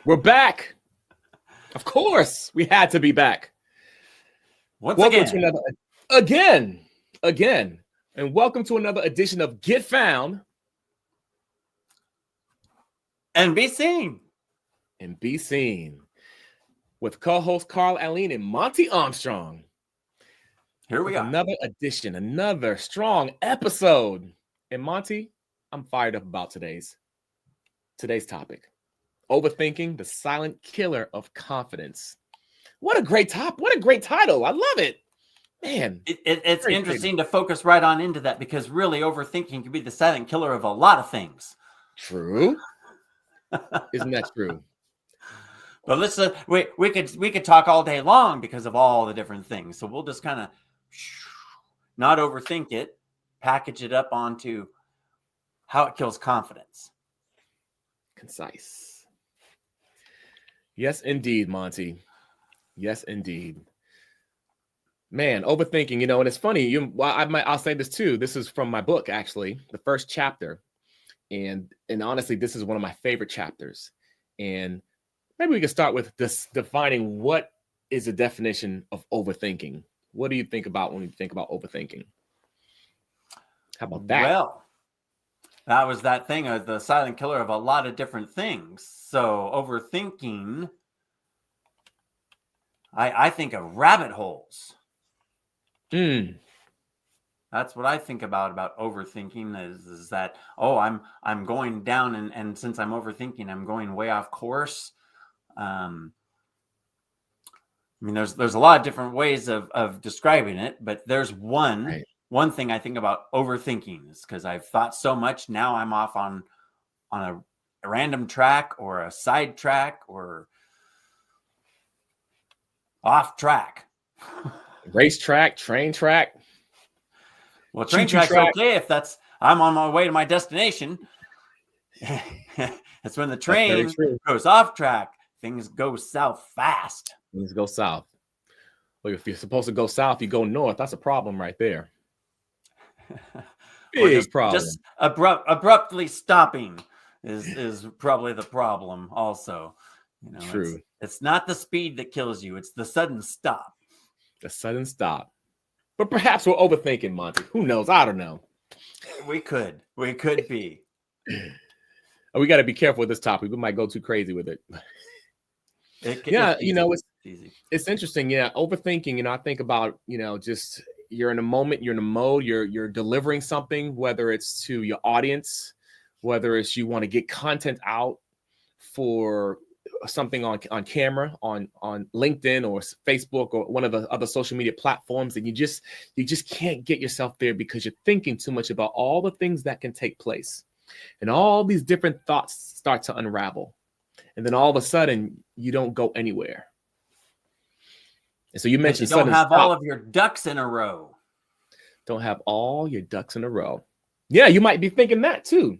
We're back. Of course, we had to be back. Welcome to another again, and welcome to another edition of Get Found and Be Seen. And Be Seen with co-host Carl Alleyne and Monte Armstrong. Here we are. Another edition, another strong episode. And Monty, I'm fired up about today's topic. Overthinking, the silent killer of confidence. What a great What a great title. I love it. Man. It's interesting to focus right on into that, because really overthinking can be the silent killer of a lot of things. True. Isn't that true? But let's we could talk all day long because of all the different things. So we'll just kind of not overthink it, package it up onto how it kills confidence. Concise. Yes, indeed, Monty. Yes, indeed. Man, overthinking, and it's funny. I'll say this too. This is from my book, actually, the first chapter. And honestly, this is one of my favorite chapters. And maybe we can start with this defining what is the definition of overthinking. What do you think about when you think about overthinking? How about that? Well, that was that thing of the silent killer of a lot of different things. So overthinking, I think of rabbit holes. That's what I think about overthinking is that, I'm going down and since I'm overthinking, I'm going way off course. There's a lot of different ways of describing it, but there's one thing I think about overthinking is because I've thought so much. Now I'm off on a random track or a side track or off track. Racetrack, train track. Well, train track's okay if I'm on my way to my destination. That's when the train goes off track. Things go south fast. Things go south. Well, if you're supposed to go south, you go north. That's a problem right there. Big problem. Just abruptly stopping is probably the problem also. True. It's not the speed that kills you. It's the sudden stop. The sudden stop. But perhaps we're overthinking, Monty. Who knows? I don't know. We could be. We got to be careful with this topic. We might go too crazy with it. It's easy. It's interesting. Yeah, overthinking. I think about just you're in a moment, you're in a mode, you're delivering something, whether it's to your audience, whether it's you want to get content out for something on camera, on LinkedIn or Facebook or one of the other social media platforms, and you just can't get yourself there because you're thinking too much about all the things that can take place, and all these different thoughts start to unravel, and then all of a sudden you don't go anywhere. And so you mentioned you don't have all of your ducks in a row. Don't have all your ducks in a row. Yeah, you might be thinking that too.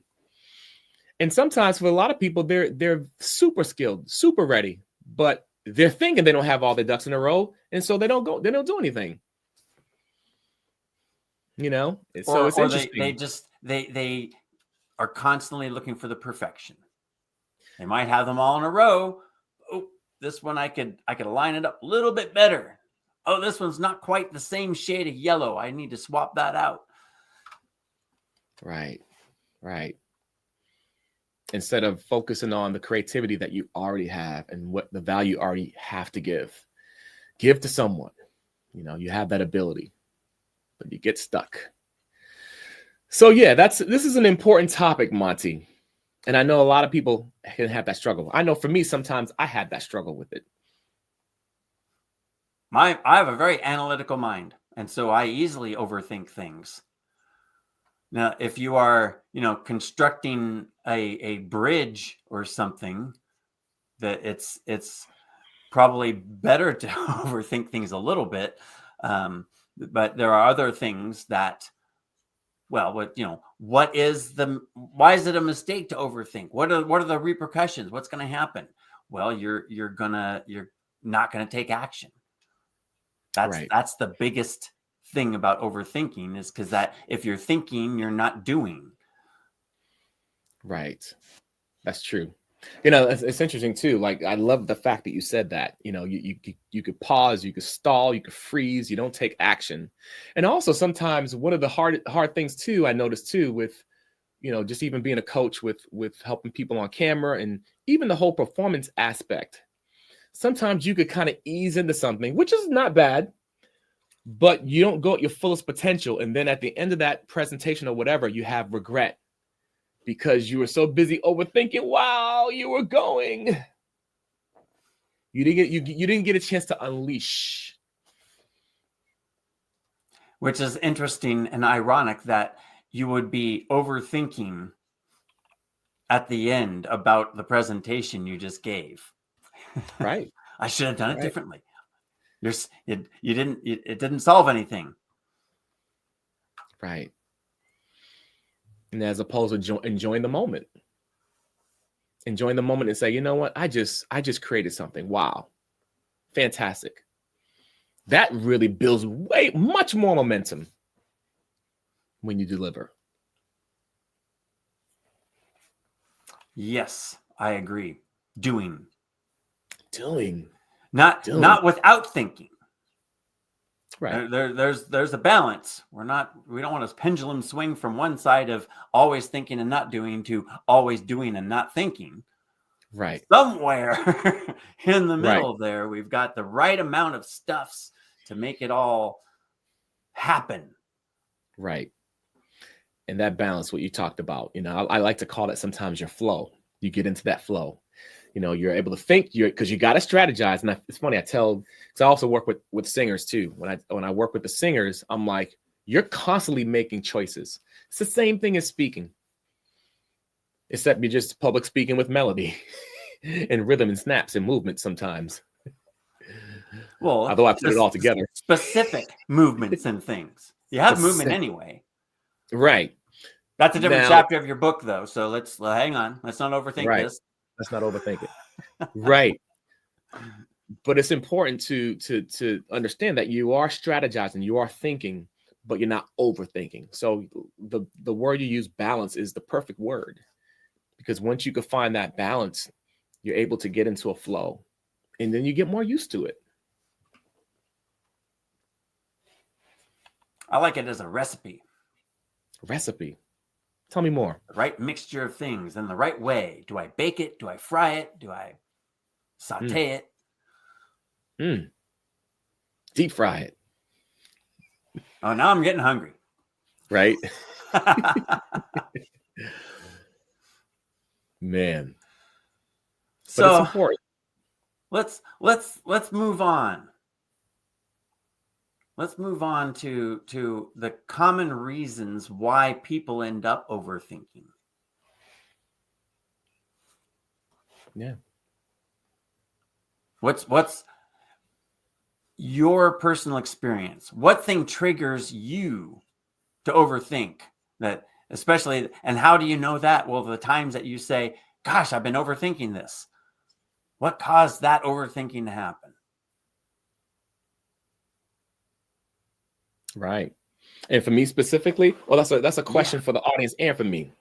And sometimes for a lot of people, they're super skilled, super ready, but they're thinking they don't have all their ducks in a row, and so they don't do anything. So it's interesting. They are constantly looking for the perfection. They might have them all in a row. Oh, this one I could line it up a little bit better. Oh, this one's not quite the same shade of yellow. I need to swap that out. Right. Instead of focusing on the creativity that you already have and what the value you already have to give to someone. You have that ability, but you get stuck. So yeah, this is an important topic, Monty. And I know a lot of people can have that struggle. I know for me, sometimes I had that struggle with it. I have a very analytical mind, and so I easily overthink things. Now, if you are, constructing a bridge or something, that it's probably better to overthink things a little bit. But there are other things that, why is it a mistake to overthink? What are the repercussions? What's going to happen? Well, you're not going to take action. That's the biggest thing about overthinking, is because that if you're thinking, you're not doing. Right. That's true. It's interesting too. Like, I love the fact that you said that. You could pause, you could stall, you could freeze. You don't take action. And also, sometimes one of the hard things too, I noticed too, with just even being a coach with helping people on camera, and even the whole performance aspect. Sometimes you could kind of ease into something, which is not bad, but you don't go at your fullest potential, and then at the end of that presentation or whatever, you have regret because you were so busy overthinking while you were going. You didn't get a chance to unleash. Which is interesting and ironic that you would be overthinking at the end about the presentation you just gave. Right. I should have done it differently. It didn't solve anything. Right. And as opposed to enjoying the moment. Enjoying the moment and say, you know what? I just created something. Wow. Fantastic. That really builds much more momentum when you deliver. Yes, I agree. Doing. Not without thinking. Right. There's a balance. We don't want to pendulum swing from one side of always thinking and not doing to always doing and not thinking. Right. Somewhere in the middle there, we've got the right amount of stuffs to make it all happen. Right. And that balance, what you talked about, I like to call it sometimes your flow. You get into that flow. You're able to think because you got to strategize. And it's funny, because I also work with singers too. When I work with the singers, I'm like, you're constantly making choices. It's the same thing as speaking, except you're just public speaking with melody and rhythm and snaps and movement sometimes. Well, although I put it all together. Specific movements and things. You have movement anyway. Right. That's a different chapter of your book, though. So let's hang on. Let's not overthink this. Let's not overthink it. Right. But it's important to understand that you are strategizing, you are thinking, but you're not overthinking. So the word you use, balance, is the perfect word, because once you can find that balance, you're able to get into a flow, and then you get more used to it. I like it as a recipe. Recipe. Tell me more. The right mixture of things in the right way. Do I bake it? Do I fry it? Do I saute it? Deep fry it. Oh, now I'm getting hungry. Right? Man. But so it's important. Let's move on. Let's move on to the common reasons why people end up overthinking. Yeah. What's your personal experience? What thing triggers you to overthink that, especially, and how do you know that? Well, the times that you say, gosh, I've been overthinking this. What caused that overthinking to happen? Right. And for me specifically, well, that's a question for the audience and for me.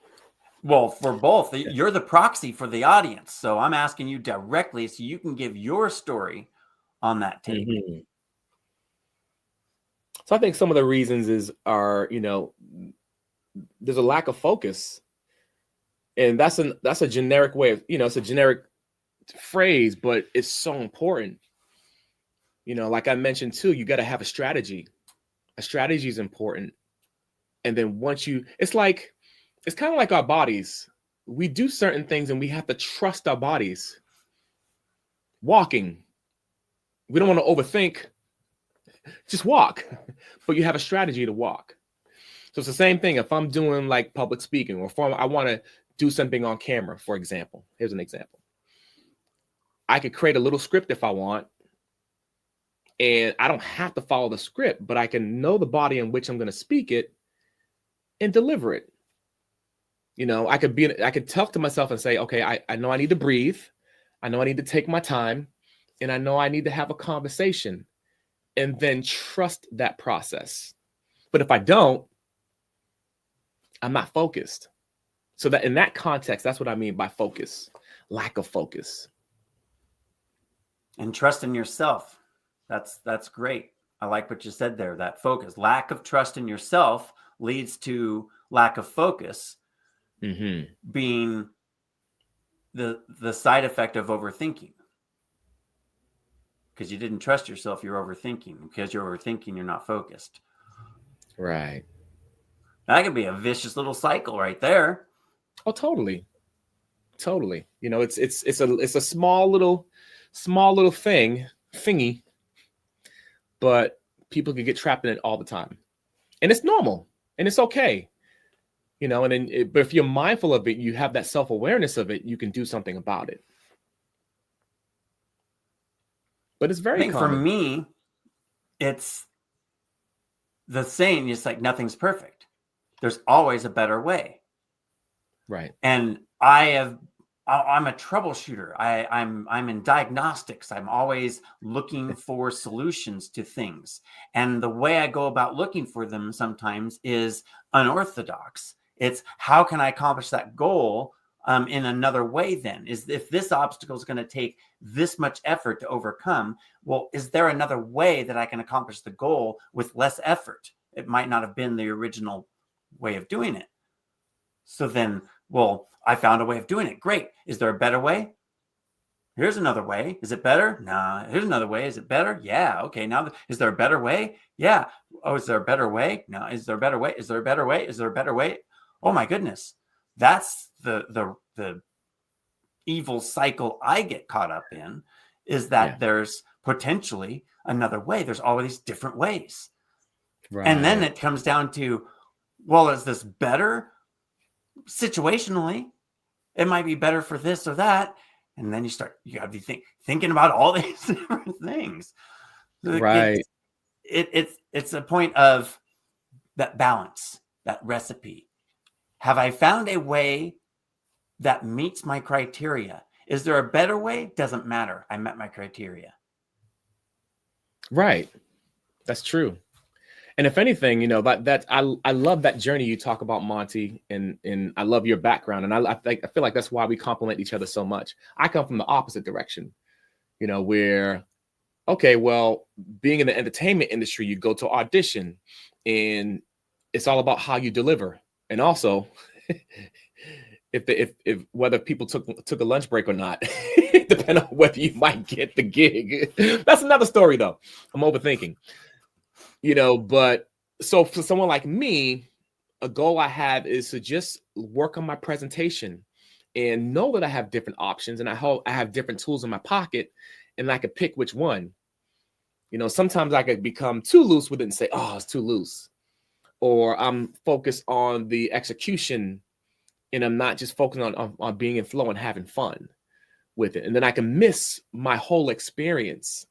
Well, for both. You're the proxy for the audience. So I'm asking you directly so you can give your story on that tape. Mm-hmm. So I think some of the reasons are, there's a lack of focus. And that's a generic way of, it's a generic phrase, but it's so important. Like I mentioned too, you got to have a strategy. A strategy is important. And then it's kind of like our bodies. We do certain things and we have to trust our bodies. Walking. We don't want to overthink. Just walk. But you have a strategy to walk. So it's the same thing if I'm doing like public speaking, or if I want to do something on camera, for example. Here's an example. I could create a little script if I want. And I don't have to follow the script, but I can know the body in which I'm going to speak it and deliver it. I could talk to myself and say, okay, I know I need to breathe. I know I need to take my time, and I know I need to have a conversation, and then trust that process. But if I don't, I'm not focused. So that in that context, that's what I mean by focus. lack of focus. And trust in yourself. That's great. I like what you said there, that focus. Lack of trust in yourself leads to lack of focus, being the side effect of overthinking. Because you didn't trust yourself, you're overthinking. Because you're overthinking, you're not focused. Right. That could be a vicious little cycle right there. Oh, totally. You know, it's a small little thingy, but people can get trapped in it all the time, and it's normal and it's okay. You know, and then, but if you're mindful of it, you have that self-awareness of it, you can do something about it. But it's very common. For me, it's the saying, it's like nothing's perfect. There's always a better way. Right. And I'm a troubleshooter. I'm in diagnostics. I'm always looking for solutions to things. And the way I go about looking for them sometimes is unorthodox. It's how can I accomplish that goal in another way then? Is if this obstacle is going to take this much effort to overcome, well, is there another way that I can accomplish the goal with less effort? It might not have been the original way of doing it. So then, well, I found a way of doing it. Great. Is there a better way? Here's another way. Is it better? Nah. Here's another way. Is it better? Yeah. Okay. Now, is there a better way? Yeah. Oh, is there a better way? No. Is there a better way? Is there a better way? Is there a better way? Oh my goodness. That's the evil cycle I get caught up in, is that there's potentially another way. There's always different ways. Right. And then it comes down to, well, is this better? Situationally, it might be better for this or that. And then you got to be thinking about all these different things. Right. It's a point of that balance, that recipe. Have I found a way that meets my criteria? Is there a better way? Doesn't matter. I met my criteria. Right. That's true. And if anything, you know, I love that journey you talk about, Monte, and I love your background. And I feel like that's why we complement each other so much. I come from the opposite direction, you know, where, okay, well, being in the entertainment industry, you go to audition and it's all about how you deliver. And also, if whether people took a lunch break or not, depending on whether you might get the gig. That's another story, though. I'm overthinking. You know, but so for someone like me, a goal I have is to just work on my presentation and know that I have different options and I have different tools in my pocket and I could pick which one. You know, sometimes I could become too loose with it and say, oh, it's too loose. Or I'm focused on the execution and I'm not just focusing on being in flow and having fun with it. And then I can miss my whole experience.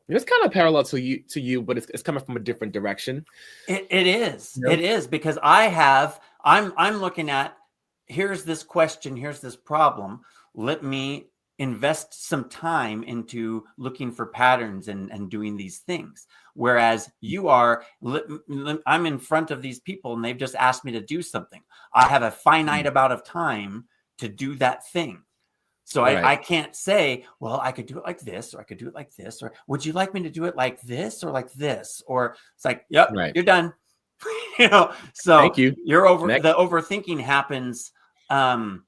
It's kind of parallel to you, but it's coming from a different direction. It is. Yep. It is, because I'm looking at, here's this question, here's this problem. Let me invest some time into looking for patterns and doing these things. Whereas I'm in front of these people and they've just asked me to do something. I have a finite amount of time to do that thing. So I can't say, well, I could do it like this, or I could do it like this, or would you like me to do it like this or like this? Or it's like, yep, you're done. You know, so thank you. You're over. Next. The overthinking happens on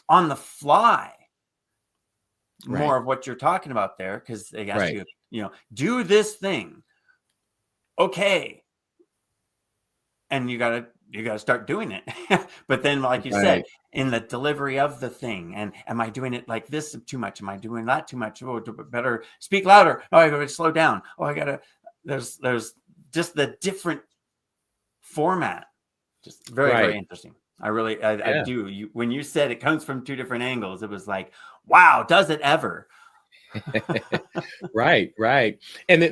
the fly. More of what you're talking about there, because they ask you, you know, do this thing. Okay. And you gotta start doing it. But then, like you said, in the delivery of the thing, and am I doing it like this too much? Am I doing that too much? Oh, better speak louder. Oh, I gotta slow down. Oh, I gotta. There's just the different format. Just very interesting. I do. When you said it comes from two different angles, it was like, wow, does it ever? Right. And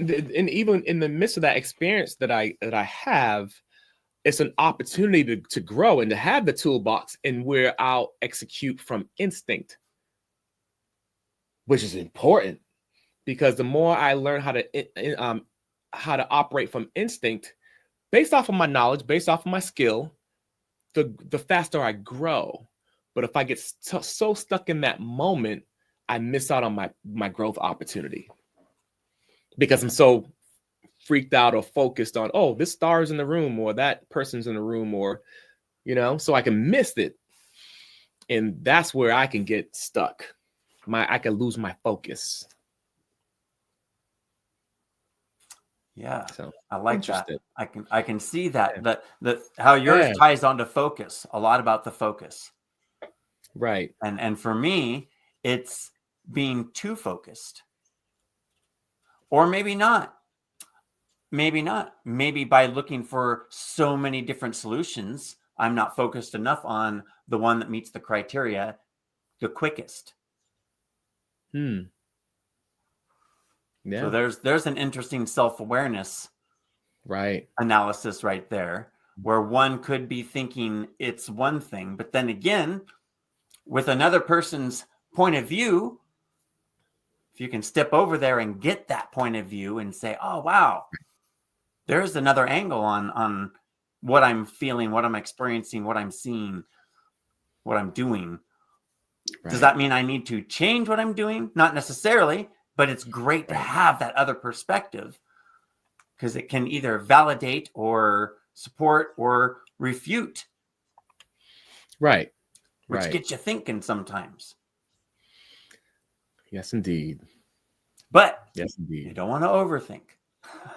even in the midst of that experience that I have, it's an opportunity to grow and to have the toolbox, and where I'll execute from instinct, which is important, because the more I learn how to operate from instinct, based off of my knowledge, based off of my skill, the faster I grow. But if I get so stuck in that moment, I miss out on my growth opportunity because I'm so freaked out or focused on, oh, this star's in the room or that person's in the room, or, so I can miss it. And that's where I can get stuck. I can lose my focus. Yeah, so I like that. I can see that that how yours ties onto focus, a lot about the focus. Right. And for me, it's being too focused. Or maybe not. Maybe by looking for so many different solutions, I'm not focused enough on the one that meets the criteria the quickest. Yeah. So there's an interesting self-awareness analysis right there, where one could be thinking it's one thing, but then again, with another person's point of view, if you can step over there and get that point of view and say, oh, wow, there's another angle on what I'm feeling, what I'm experiencing, what I'm seeing, what I'm doing. Right. Does that mean I need to change what I'm doing? Not necessarily, but it's great to have that other perspective, because it can either validate or support or refute. Right. Which gets you thinking sometimes. Yes, indeed. But yes, indeed. You don't want to overthink.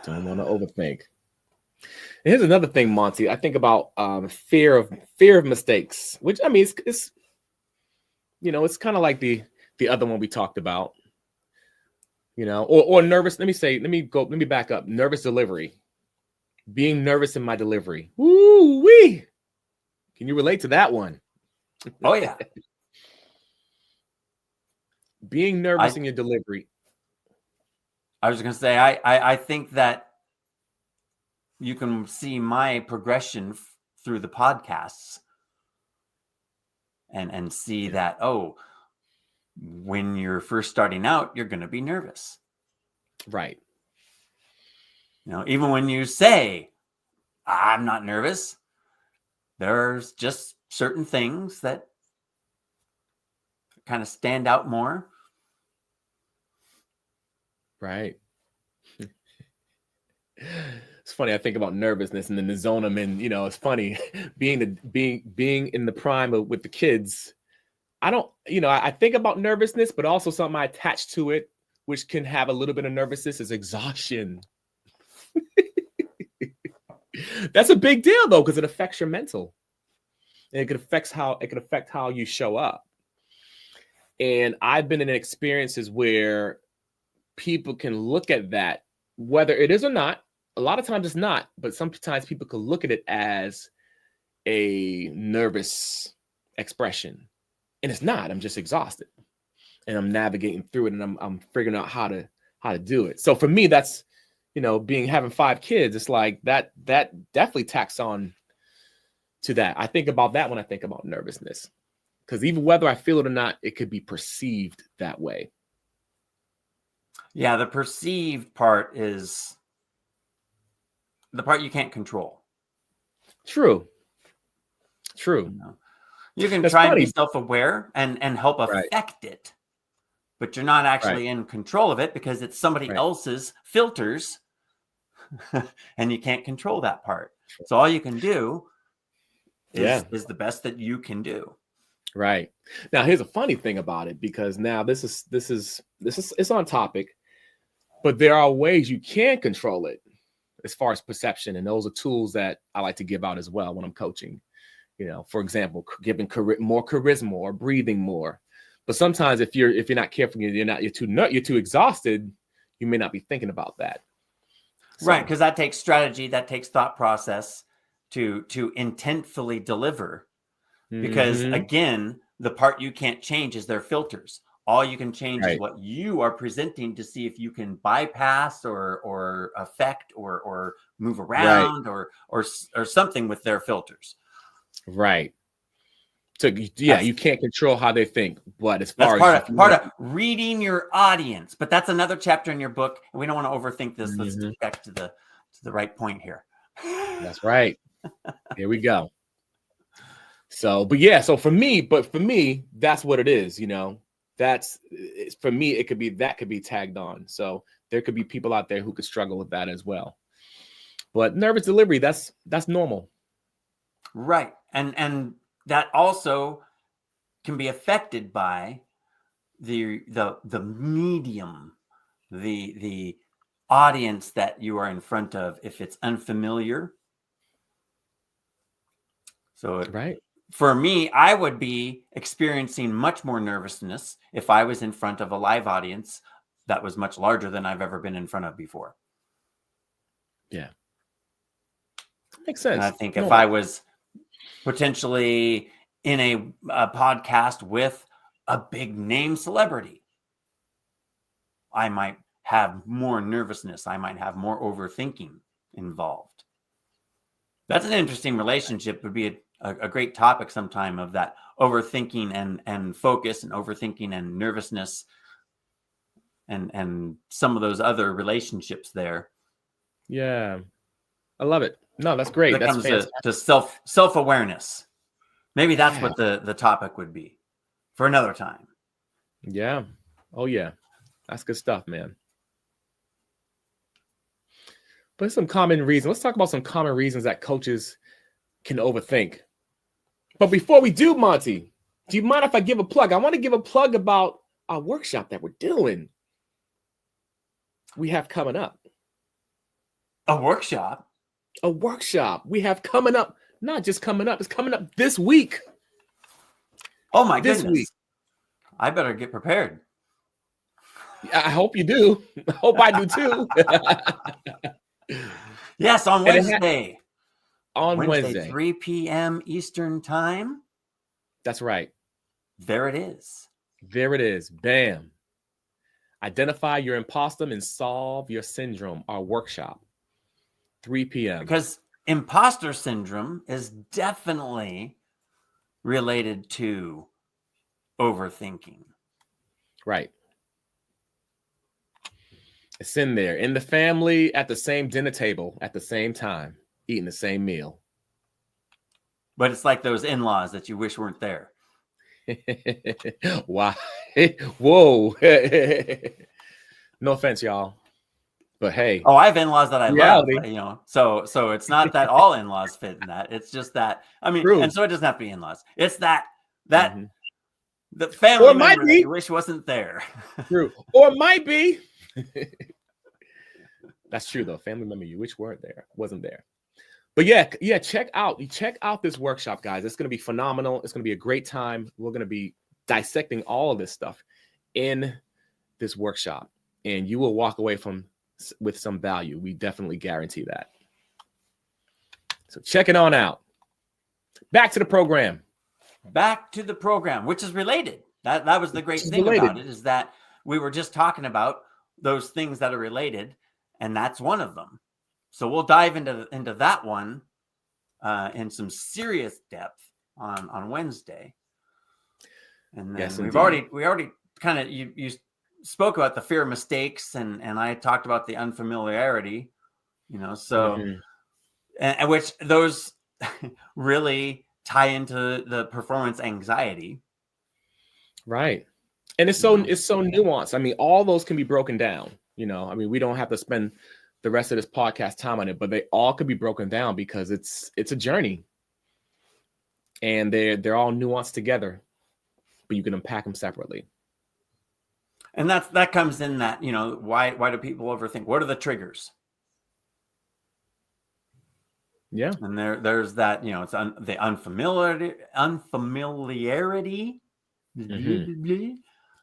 Don't want to overthink. And here's another thing, Monte. I think about fear of mistakes, which I mean, it's it's kind of like the other one we talked about, or nervous. Let me back up. Nervous delivery, being nervous in my delivery. Woo wee! Can you relate to that one? Oh yeah. Being nervous in your delivery. I was going to say, I think that you can see my progression through the podcasts and see that, when you're first starting out, you're going to be nervous. Right. Even when you say, I'm not nervous, there's just certain things that kind of stand out more. Right. It's funny. I think about nervousness and then the zone I'm in. It's funny being in the prime with the kids. I don't, I think about nervousness, but also something I attach to it, which can have a little bit of nervousness, is exhaustion. That's a big deal though, because it affects your mental, and it could affect how you show up. And I've been in experiences where people can look at that, whether it is or not. A lot of times it's not, but sometimes people can look at it as a nervous expression, and it's not. I'm just exhausted, and I'm navigating through it, and I'm figuring out how to do it. So for me, that's having 5 kids. It's like that definitely tacks on to that. I think about that when I think about nervousness, because even whether I feel it or not, it could be perceived that way. Yeah, the perceived part is the part you can't control. True. You can try and be self-aware and help affect it, but you're not actually in control of it because it's somebody else's filters, and you can't control that part. So all you can do is the best that you can do. Right. Now, here's a funny thing about it, because now this is it's on topic, but there are ways you can control it as far as perception, and those are tools that I like to give out as well when I'm coaching. For example, giving more charisma or breathing more. But sometimes if you're not careful, you're too exhausted, you may not be thinking about that. So, right, because that takes strategy, that takes thought process to intentfully deliver. Because again, the part you can't change is their filters. All you can change is what you are presenting to see if you can bypass or affect or move around or something with their filters. Right. So you can't control how they think, but as far as part of reading your audience, but that's another chapter in your book, and we don't want to overthink this. Let's get back to the right point here. That's right. Here we go. So, but yeah, so for me, that's what it is, for me, that could be tagged on. So there could be people out there who could struggle with that as well. But nervous delivery, that's normal. Right. And that also can be affected by the medium, the audience that you are in front of, if it's unfamiliar. So Right. for me, I would be experiencing much more nervousness if I was in front of a live audience that was much larger than I've ever been in front of before. Yeah. Makes And I sense. think if Normal. I was potentially in a podcast with a big name celebrity, I might have more nervousness. I might have more overthinking involved. That's an interesting relationship. Would be a great topic sometime, of that overthinking and focus, and overthinking and nervousness, and some of those other relationships there. Yeah. I love it. No, that's great. That That's comes fantastic. to self-awareness. Maybe that's Yeah. what the topic would be for another time. Yeah. Oh yeah. That's good stuff, man. But some common reasons. Let's talk about some common reasons that coaches can overthink. But before we do, Monty, do you mind if I give a plug? I want to give a plug about our workshop that we're doing. We have coming up. A workshop? A workshop we have coming up. Not just coming up, it's coming up this week. Oh my This goodness. week. I better get prepared. I hope you do. I hope I do too. Yes, on Wednesday. On Wednesday. 3 p.m. Eastern time. That's right. There it is. There it is. Bam. Identify your imposter and solve your syndrome. Our workshop. 3 p.m. Because imposter syndrome is definitely related to overthinking. Right. It's in there. In the family, at the same dinner table, at the same time, eating the same meal. But it's like those in-laws that you wish weren't there. Why? Whoa. No offense, y'all. But hey. Oh, I have in-laws that I reality. love, so it's not that all in-laws fit in that. It's just that, I mean, True. and so it doesn't have to be in-laws. It's that the family member that you wish wasn't there. True. Or might be. That's true though. Family member you wish wasn't there. But yeah, check out this workshop, guys. It's going to be phenomenal. It's going to be a great time. We're going to be dissecting all of this stuff in this workshop, and you will walk away with some value. We definitely guarantee that. So check it on out. Back to the program. Back to the program, which is related. That was the great thing about it, is that we were just talking about those things that are related, and that's one of them. So we'll dive into that one in some serious depth on Wednesday. And then yes, we already kind of you spoke about the fear of mistakes, and I talked about the unfamiliarity, so and which those really tie into the performance anxiety. Right. And it's so nuanced. I mean, all those can be broken down, I mean, we don't have to spend the rest of this podcast time on it, but they all could be broken down because it's a journey, and they're all nuanced together, but you can unpack them separately. And that comes in that, why do people overthink? What are the triggers? Yeah. And there's that, it's the unfamiliarity. Mm-hmm.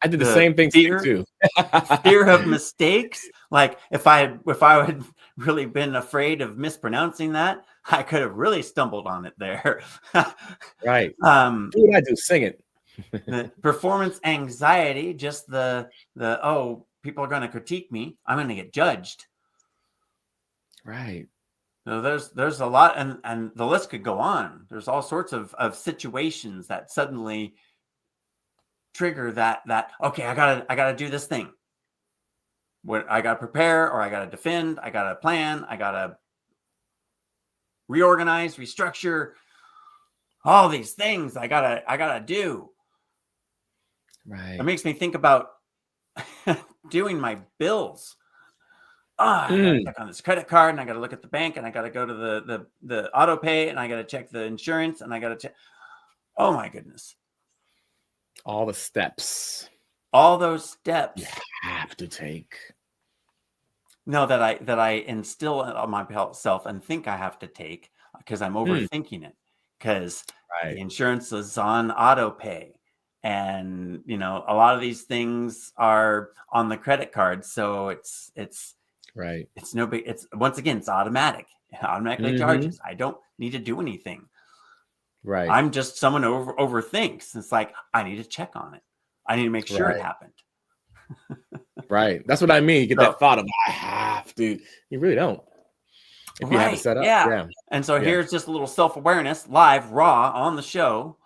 I did the same thing too. Fear of mistakes. Like if I had really been afraid of mispronouncing that, I could have really stumbled on it there. Right. Do what I do, sing it. The performance anxiety, just the people are going to critique me. I'm going to get judged. Right. So there's a lot, and the list could go on. There's all sorts of situations that suddenly trigger that okay, I gotta do this thing. What I gotta prepare, or I gotta defend, I gotta plan, I gotta reorganize, restructure. all these things I gotta do. Right. It makes me think about doing my bills. I gotta check on this credit card, and I gotta look at the bank, and I gotta go to the auto pay, and I gotta check the insurance, and I gotta check. Oh my goodness. All the steps All those steps. you have to take. No, that I instill on myself and think I have to take because I'm overthinking it. Because Right. the insurance is on auto pay, and a lot of these things are on the credit card, so it's Right. no big. It's once again, it's automatic. It automatically charges. I don't need to do anything. Right. I'm just someone who overthinks. It's like I need to check on it. I need to make sure it happened. Right. That's what I mean. You get So- that thought of I have to. You really don't. If you have it set up. Yeah. And so here's just a little self-awareness, live, raw on the show.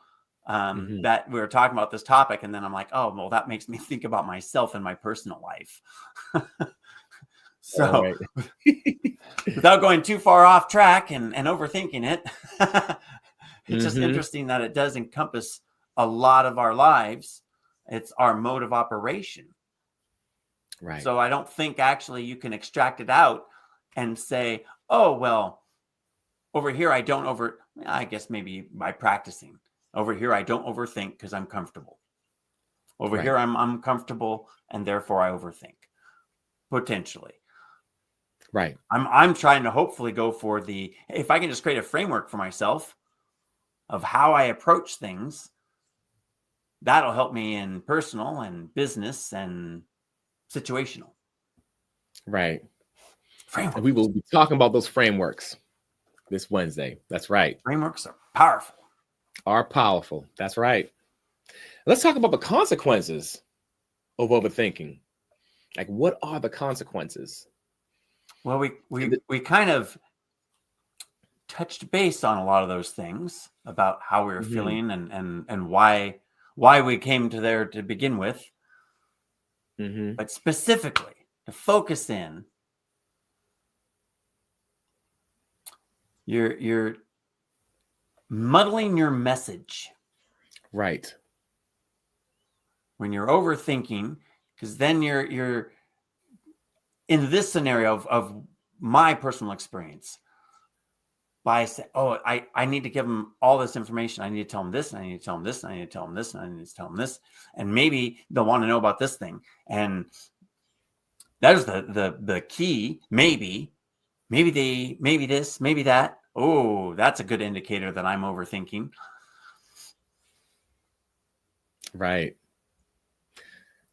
That we were talking about this topic, and then I'm like, oh, well, that makes me think about myself and my personal life. So without going too far off track and overthinking it, it's just interesting that it does encompass a lot of our lives. It's our mode of operation. Right. So I don't think actually you can extract it out and say, oh, well, over here I don't I guess maybe by practicing. Over here I don't overthink because I'm comfortable. Over here I'm comfortable and therefore I overthink. Potentially. Right. I'm trying to hopefully go for if I can just create a framework for myself of how I approach things, that'll help me in personal and business and situational. Right. Framework. And we will be talking about those frameworks this Wednesday. That's right. Frameworks are powerful. Are powerful. That's right. Let's talk about the consequences of overthinking. Like, what are the consequences? Well, we kind of touched base on a lot of those things about how we were feeling and why we came to there to begin with. But specifically to focus in, you're muddling your message. Right. When you're overthinking, because then you're in this scenario of my personal experience, by saying, oh, I need to give them all this information. I need to tell them this, and I need to tell them this, and I need to tell them this, and I need to tell them this. And maybe they'll want to know about this thing. And that is the key. Maybe this, maybe that. Oh, that's a good indicator that I'm overthinking. Right.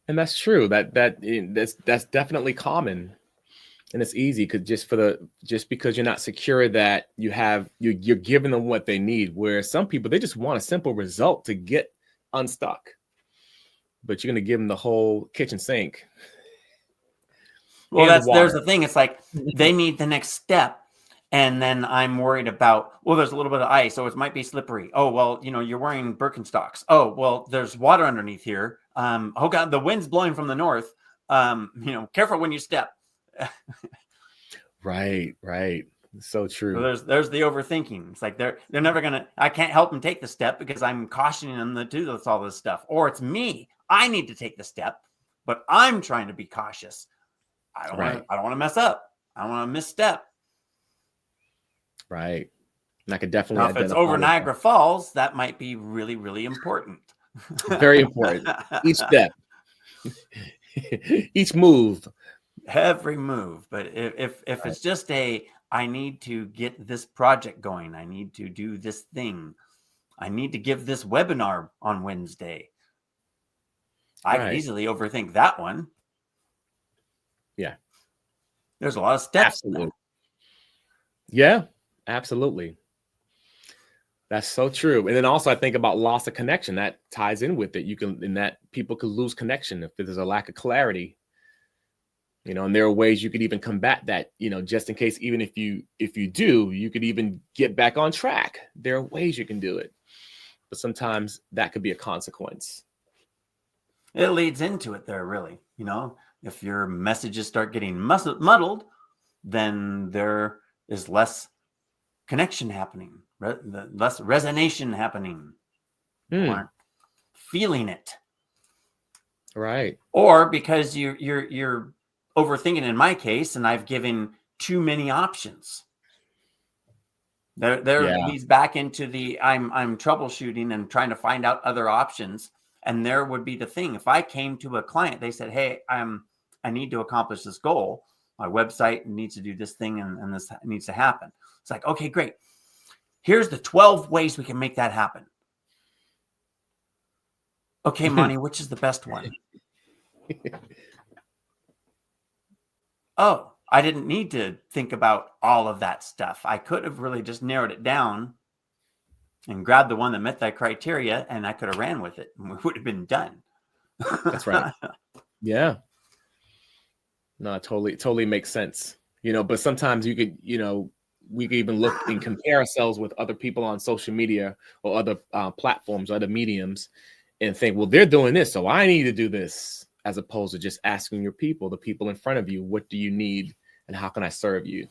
And that's true. That's definitely common. And it's easy just because you're not secure that you're giving them what they need. Where some people, they just want a simple result to get unstuck, but you're going to give them the whole kitchen sink. Well, there's the thing. It's like they need the next step. And then I'm worried about, well, there's a little bit of ice, so it might be slippery. Oh, well, you're wearing Birkenstocks. Oh, well, there's water underneath here. Oh God, the wind's blowing from the north. Careful when you step. Right. So true. So there's the overthinking. It's like they're never gonna. I can't help them take the step because I'm cautioning them to do all this stuff. Or it's me. I need to take the step, but I'm trying to be cautious. I don't want to mess up. I don't want to misstep. Right. And I could definitely. Now, if it's over Niagara Falls, that might be really, really important. Very important. Each step, each move. Every move. But if it's just I need to get this project going, I need to do this thing, I need to give this webinar on Wednesday, I can easily overthink that one. Yeah. There's a lot of steps. Absolutely. Yeah, absolutely. That's so true. And then also I think about loss of connection. That ties in with it. That people could lose connection if there's a lack of clarity. And there are ways you could even combat that, just in case, even if you do, you could even get back on track. There are ways you can do it. But sometimes that could be a consequence. It leads into it there, really. If your messages start getting muddled, then there is less connection happening, less resonation happening. People aren't feeling it. Right. Or because you're overthinking in my case, and I've given too many options. There leads back into the I'm troubleshooting and trying to find out other options. And there would be the thing. If I came to a client, they said, hey, I need to accomplish this goal. My website needs to do this thing, and this needs to happen. It's like, okay, great. Here's the 12 ways we can make that happen. Okay, Monty, which is the best one? Oh, I didn't need to think about all of that stuff. I could have really just narrowed it down and grabbed the one that met that criteria, and I could have ran with it, and we would have been done. That's right. Yeah. No, totally makes sense. But sometimes you could, we could even look and compare ourselves with other people on social media or other platforms, other mediums, and think, well, they're doing this, so I need to do this, as opposed to just asking the people in front of you, what do you need and how can I serve you?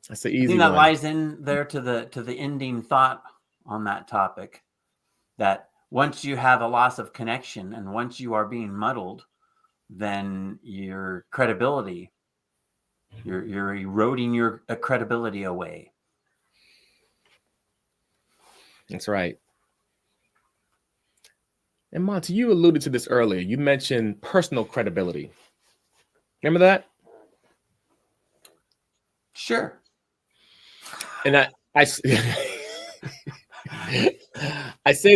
That's the easy one. I think that lies in there to the ending thought on that topic, that once you have a loss of connection and once you are being muddled, then your credibility, you're eroding your credibility away. That's right. And Monte, you alluded to this earlier. You mentioned personal credibility. Remember that? Sure. And I say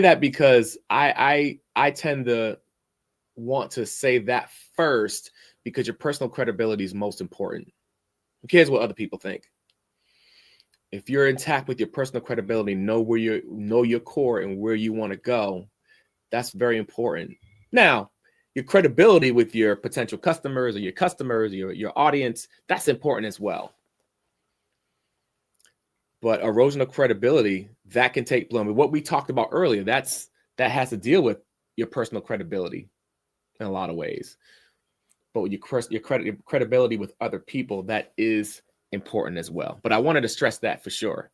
that because I tend to want to say that first, because your personal credibility is most important. Who cares what other people think? If you're intact with your personal credibility, know your core and where you want to go, that's very important. Now, your credibility with your potential customers or your audience, that's important as well. But erosion of credibility, that can take bloom. What we talked about earlier, that has to deal with your personal credibility in a lot of ways. But with your credibility with other people, that is important as well. But I wanted to stress that for sure.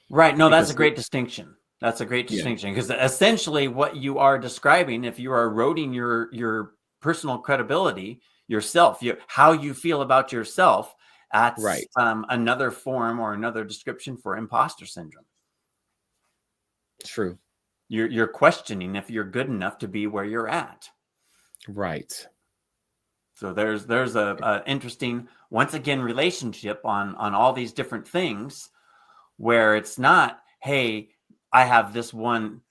Right. No, that's a great distinction. That's a great distinction, because essentially what you are describing, if you are eroding your personal credibility, yourself, how you feel about yourself, that's right. Another form or another description for imposter syndrome. True. You're questioning if you're good enough to be where you're at. Right. So there's a interesting, once again, relationship on all these different things, where it's not, hey, I have this one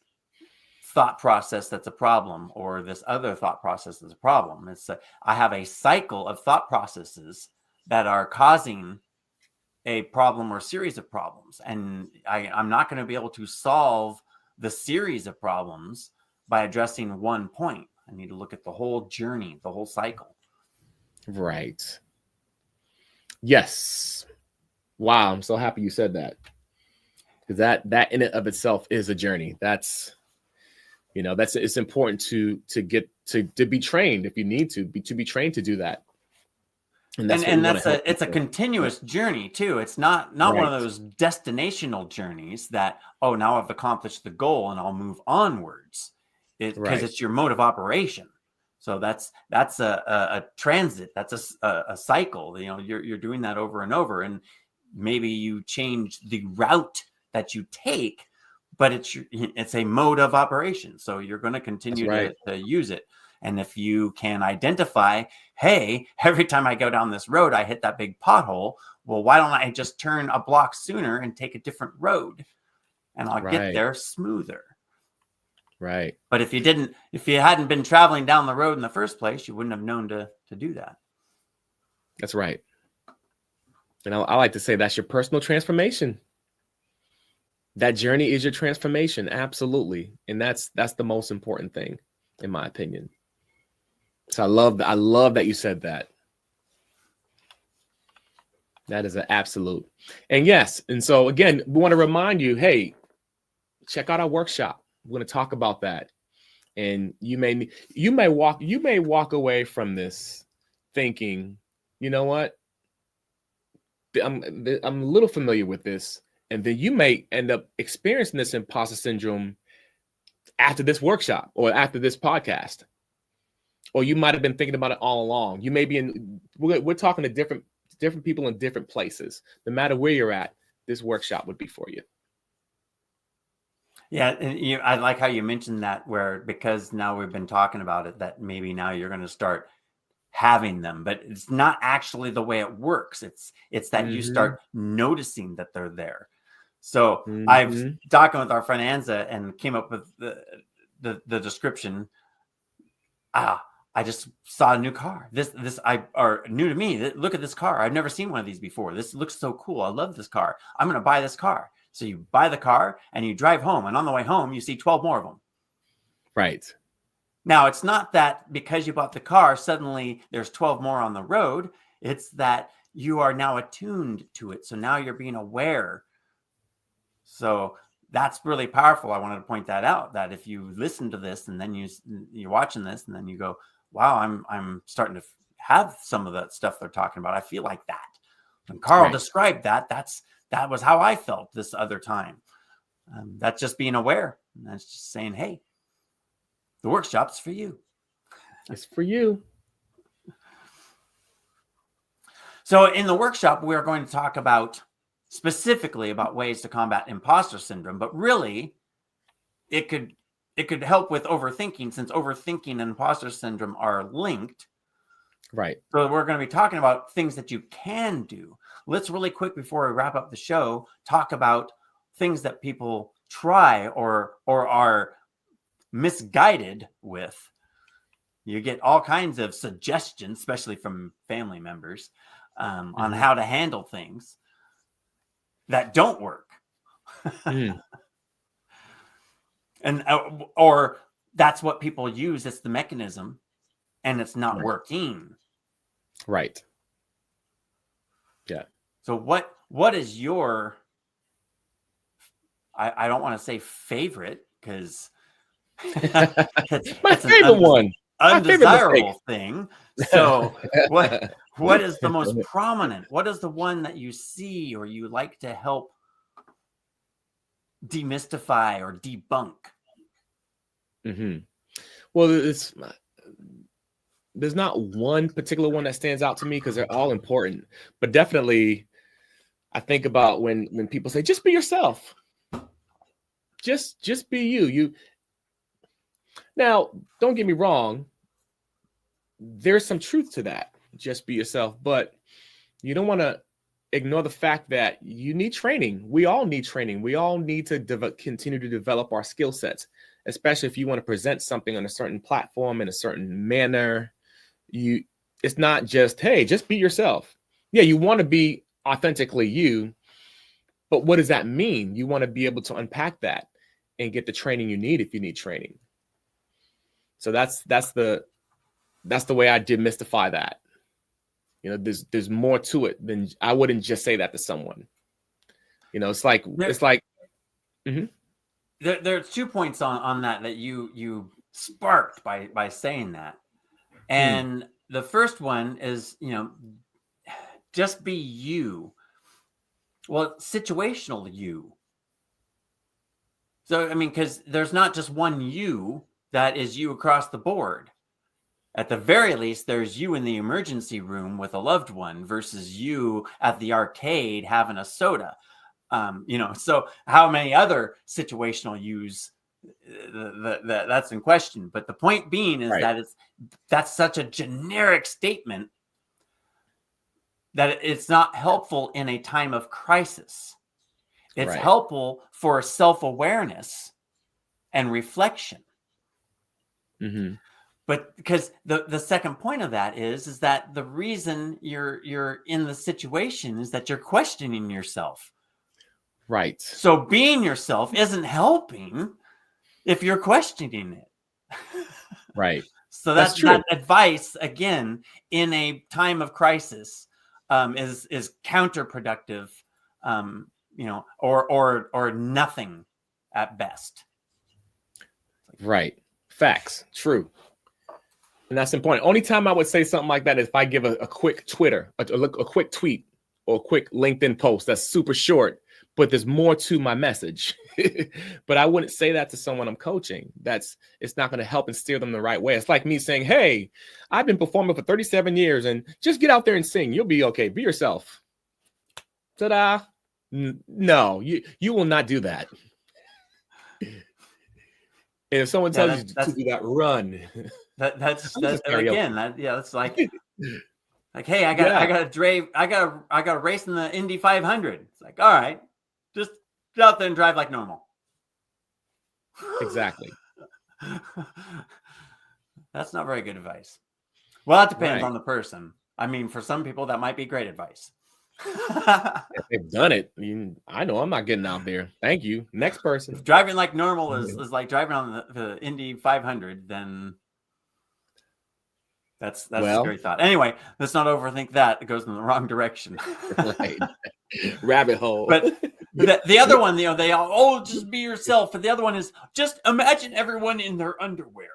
thought process that's a problem, or this other thought process that's a problem. It's I have a cycle of thought processes that are causing a problem or series of problems. And I'm not going to be able to solve the series of problems by addressing one point. I need to look at the whole journey, the whole cycle. Right. Yes. Wow. I'm so happy you said that. Because that in and of itself is a journey. It's important to be trained, if you need to be trained to do that. And it's a continuous journey too. It's not right. One of those destinational journeys that, oh, now I've accomplished the goal and I'll move onwards. Because it's your mode of operation. So that's a transit. That's a cycle. You're doing that over and over, and maybe you change the route that you take, but it's a mode of operation. So you're going to continue to use it. And if you can identify, hey, every time I go down this road, I hit that big pothole. Well, why don't I just turn a block sooner and take a different road, and I'll get there smoother. Right. But if you hadn't been traveling down the road in the first place, you wouldn't have known to do that. That's right. And I like to say that's your personal transformation. That journey is your transformation. Absolutely. And that's the most important thing, in my opinion. So I love that you said that. That is an absolute. And yes. And so again, we want to remind you, hey, check out our workshop. We're going to talk about that. And you may walk away from this thinking, you know what? I'm a little familiar with this, and then you may end up experiencing this imposter syndrome after this workshop or after this podcast, or you might have been thinking about it all along. You may be in. We're talking to different people in different places. No matter where you're at, this workshop would be for you. Yeah, and I like how you mentioned that, where because now we've been talking about it, that maybe now you're going to start having them, but it's not actually the way it works. It's that you start noticing that they're there. So I've talking with our friend Anza and came up with the description. I just saw a new car. This are new to me. Look at this car. I've never seen one of these before. This looks so cool. I love this car. I'm going to buy this car. So you buy the car and you drive home, and on the way home you see 12 more of them. Right. Now, it's not that because you bought the car, suddenly there's 12 more on the road. It's that you are now attuned to it. So now you're being aware. So that's really powerful. I wanted to point that out, that if you listen to this and then you're watching this and then you go, wow, I'm starting to have some of that stuff they're talking about. I feel like that. When Carl described that was how I felt this other time. That's just being aware. And that's just saying, hey, the workshop's for you. It's for you. So in the workshop, we're going to talk specifically about ways to combat imposter syndrome, but really it could help with overthinking, since overthinking and imposter syndrome are linked. Right. So we're going to be talking about things that you can do. Let's really quick, before we wrap up the show, talk about things that people try or are misguided with. You get all kinds of suggestions, especially from family members, on how to handle things that don't work. And or that's what people use as the mechanism, and it's not working. Right. Yeah. So what is your, I don't want to say favorite, because my favorite one, undesirable thing. So what is the most prominent? What is the one that you see or you like to help demystify or debunk? Well, there's not one particular one that stands out to me, because they're all important. But definitely, I think about when people say, just be yourself. Just be you. Now, don't get me wrong. There's some truth to that. Just be yourself. But you don't want to ignore the fact that you need training. We all need training. We all need to continue to develop our skill sets, especially if you want to present something on a certain platform in a certain manner. It's not just, hey, just be yourself. Yeah, you want to be authentically you, but what does that mean? You want to be able to unpack that and get the training you need if you need training. So that's the way I demystify that. You know, there's more to it than, I wouldn't just say that to someone. You know, it's like There's 2 points on that you sparked by saying that. And the first one is, just be you. Well, situational you. So, I mean, because there's not just one you that is you across the board. At the very least, there's you in the emergency room with a loved one versus you at the arcade having a soda. So how many other situational yous that's in question? But the point being is that that's such a generic statement that it's not helpful in a time of crisis. It's helpful for self-awareness and reflection. But because the second point of that is that the reason you're in the situation is that you're questioning yourself. Right. So being yourself isn't helping if you're questioning it. Right. So that's true. That advice, again, in a time of crisis, is counterproductive, or nothing at best. Right. Facts. True. And that's important. Only time I would say something like that is if I give a quick Twitter, a quick tweet, or a quick LinkedIn post that's super short, but there's more to my message. But I wouldn't say that to someone I'm coaching. It's not going to help and steer them the right way. It's like me saying, hey, I've been performing for 37 years and just get out there and sing. You'll be okay. Be yourself. Ta-da. No, you will not do that. And if someone tells you to do that, run. That's again. It's like hey, I got to race in the Indy 500. It's like, all right, just get out there and drive like normal. Exactly. That's not very good advice. Well, it depends on the person. I mean, for some people, that might be great advice. If they've done it, I know I'm not getting out there. Thank you. Next person. If driving like normal is like driving on the Indy 500, then that's a scary thought. Anyway, let's not overthink that. It goes in the wrong direction. Right. Rabbit hole. But the other one, they all, just be yourself. But the other one is just imagine everyone in their underwear.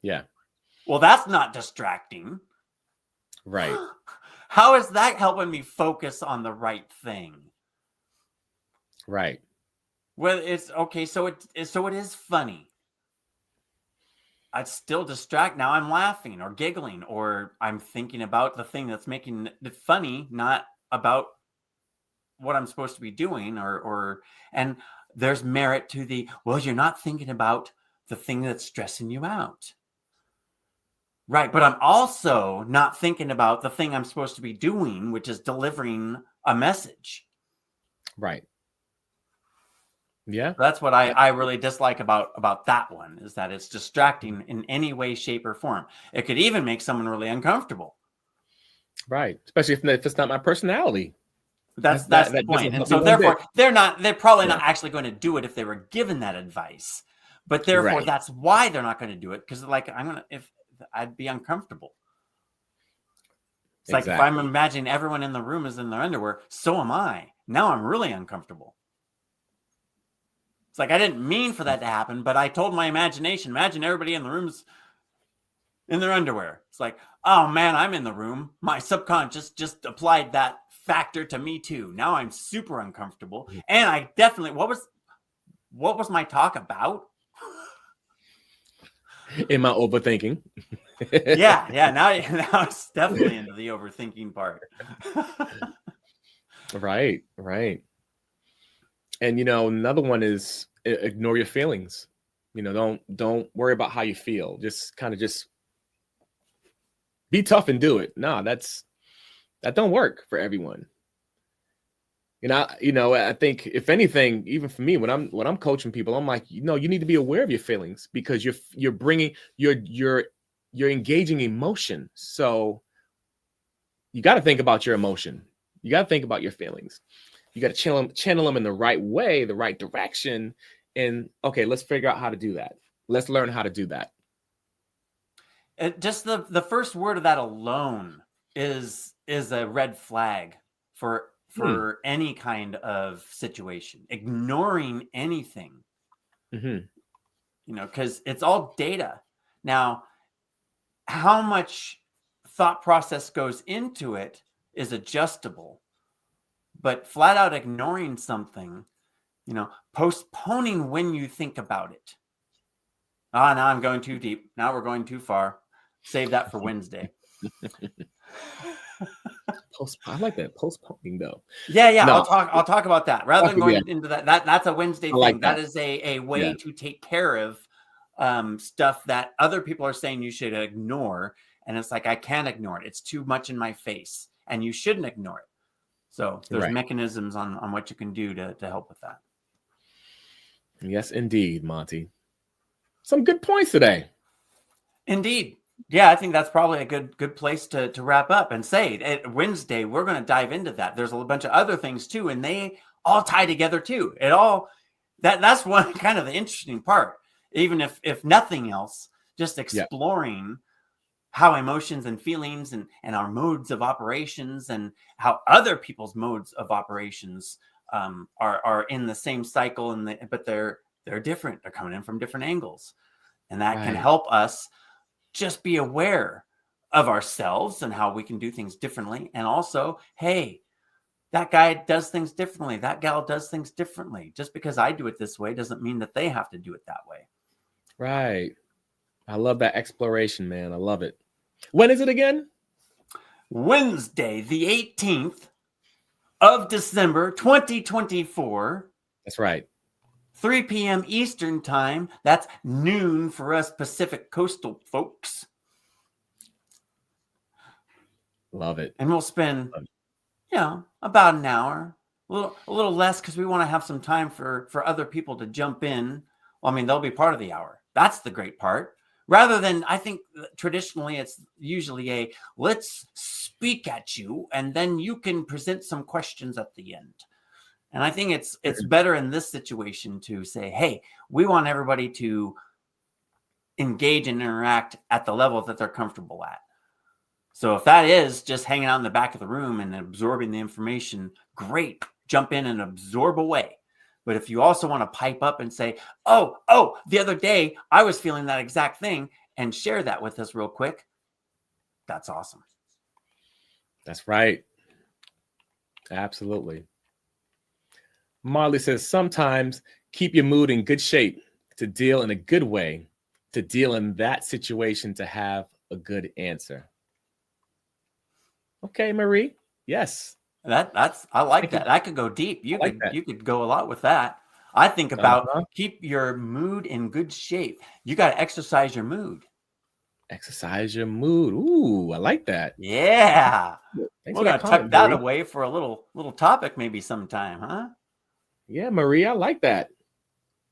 Yeah. Well, that's not distracting. Right. How is that helping me focus on the right thing? Right. Well, it's okay. So it is funny. I'd still distract. Now I'm laughing or giggling, or I'm thinking about the thing that's making it funny, not about what I'm supposed to be doing, and there's merit to you're not thinking about the thing that's stressing you out. Right. But I'm also not thinking about the thing I'm supposed to be doing, which is delivering a message. Right. Yeah. That's what I really dislike about that one, is that it's distracting in any way, shape, or form. It could even make someone really uncomfortable. Right. Especially if it's not my personality. That's the point. And so therefore, they're probably not actually going to do it if they were given that advice. But therefore, that's why they're not going to do it. Because I'd be uncomfortable. It's like if I'm imagining everyone in the room is in their underwear, so am I. Now I'm really uncomfortable. It's like I didn't mean for that to happen, but I told my imagination, imagine everybody in the room's in their underwear. It's like, oh man, I'm in the room. My subconscious just applied that factor to me too. Now I'm super uncomfortable. And I definitely, what was my talk about? In my overthinking. yeah. Now it's definitely into the overthinking part. Right. And another one is ignore your feelings. Don't worry about how you feel. Just be tough and do it. No, that don't work for everyone. I think if anything, even for me, when I'm coaching people, I'm like, you need to be aware of your feelings, because you're engaging emotion. So you got to think about your emotion. You got to think about your feelings. You got to channel them in the right way, the right direction. And okay, let's figure out how to do that. Let's learn how to do that. Just the first word of that alone is a red flag for any kind of situation. Ignoring anything, because it's all data. Now, how much thought process goes into it is adjustable, but flat out ignoring something, postponing when you think about it. Now I'm going too deep. Now we're going too far. Save that for Wednesday. I like that, postponing though. Yeah. No. I'll talk about that rather than going into that. That's a Wednesday thing. That is a way to take care of stuff that other people are saying you should ignore, and it's like I can't ignore it. It's too much in my face, and you shouldn't ignore it. So there's mechanisms on what you can do to help with that. Yes, indeed, Monty. Some good points today. Indeed. Yeah, I think that's probably a good place to wrap up and say Wednesday, we're going to dive into that. There's a bunch of other things too, and they all tie together too. That's one kind of the interesting part. Even if nothing else, just exploring how emotions and feelings and our modes of operations and how other people's modes of operations are in the same cycle, but they're different. They're coming in from different angles, and that can help us just be aware of ourselves and how we can do things differently. And also, hey, that guy does things differently. That gal does things differently. Just because I do it this way doesn't mean that they have to do it that way. Right. I love that exploration, man. I love it. When is it again? Wednesday, the 18th of December, 2024. That's right. 3 p.m. Eastern time. That's noon for us Pacific Coastal folks. Love it. And we'll spend, about an hour, a little less because we want to have some time for other people to jump in. Well, I mean, they'll be part of the hour. That's the great part. Rather than, I think traditionally it's usually a let's speak at you and then you can present some questions at the end. And I think it's better in this situation to say, hey, we want everybody to engage and interact at the level that they're comfortable at. So if that is just hanging out in the back of the room and absorbing the information, great, jump in and absorb away. But if you also want to pipe up and say, oh, the other day I was feeling that exact thing and share that with us real quick, that's awesome. That's right. Absolutely. Marley says, sometimes keep your mood in good shape to deal in a good way, to deal in that situation, to have a good answer. Okay, Marie. Yes. That's I like that. I could go deep. You could go a lot with that. I think about keep your mood in good shape. You got to exercise your mood. Exercise your mood. Ooh, I like that. Yeah. Thanks We're gonna tuck that away for a little topic maybe sometime, huh? Yeah, Marie, I like that.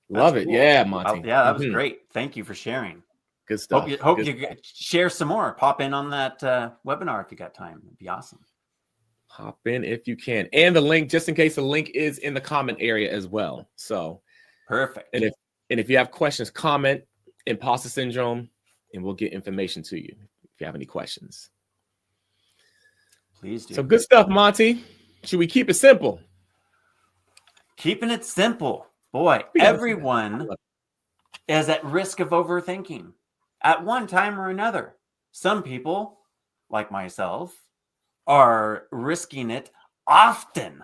Love it. Cool. Yeah, Monty. Yeah, that was great. Thank you for sharing. Good stuff. Hope you share some more. Pop in on that webinar if you got time. It'd be awesome. Hop in if you can. And the link, just in case, the link is in the comment area as well. So perfect. And if you have questions, comment imposter syndrome, and we'll get information to you if you have any questions. Please do. So good stuff, Monty. Should we keep it simple? Keeping it simple. Boy, everyone is at risk of overthinking at one time or another. Some people, like myself, are risking it often.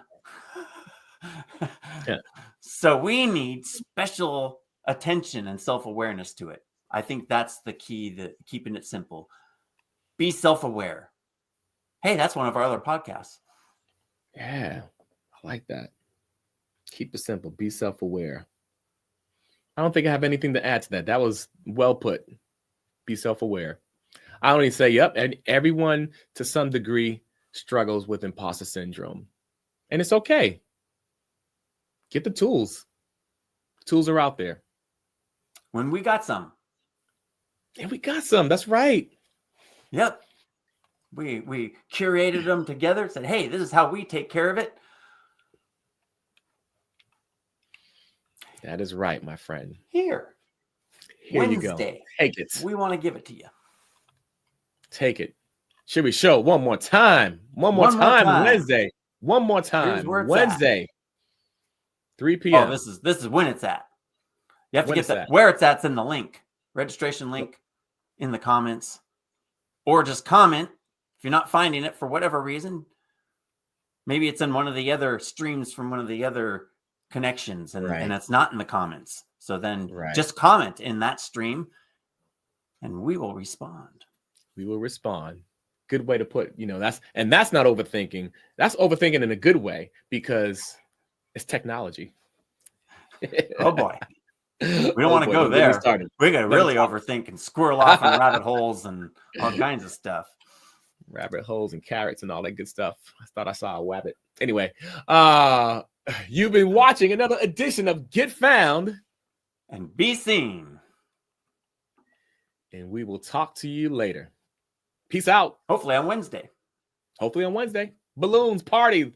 Yeah. So we need special attention and self-awareness to it. I think that's the key to keeping it simple. Be self-aware. Hey, that's one of our other podcasts. Yeah, I like that. Keep it simple. Be self-aware. I don't think I have anything to add to that. That was well put. Be self-aware. I only say, yep, and everyone to some degree struggles with imposter syndrome. And it's okay. Get the tools. Tools are out there. When we got some. And we got some. That's right. Yep. We curated them together, said, hey, this is how we take care of it. That is right, my friend. Here Wednesday, you go. Take it. We want to give it to you. Take it. Should we show one more time? One more time. Wednesday. One more time. Wednesday. 3 p.m. Oh, this is when it's at. You have to get that. Where it's at's in the link. Registration link in the comments. Or just comment if you're not finding it for whatever reason. Maybe it's in one of the other streams from one of the other connections and it's not in the comments. So then just comment in that stream and we will respond. We will respond. Good way to put, that's not overthinking. That's overthinking in a good way because it's technology. Oh boy. We don't want to go there. We're going to really overthink and squirrel off in rabbit holes and all kinds of stuff. Rabbit holes and carrots and all that good stuff. I thought I saw a rabbit. Anyway, you've been watching another edition of Get Found and Be Seen. And we will talk to you later. Peace out. Hopefully on Wednesday. Balloons party.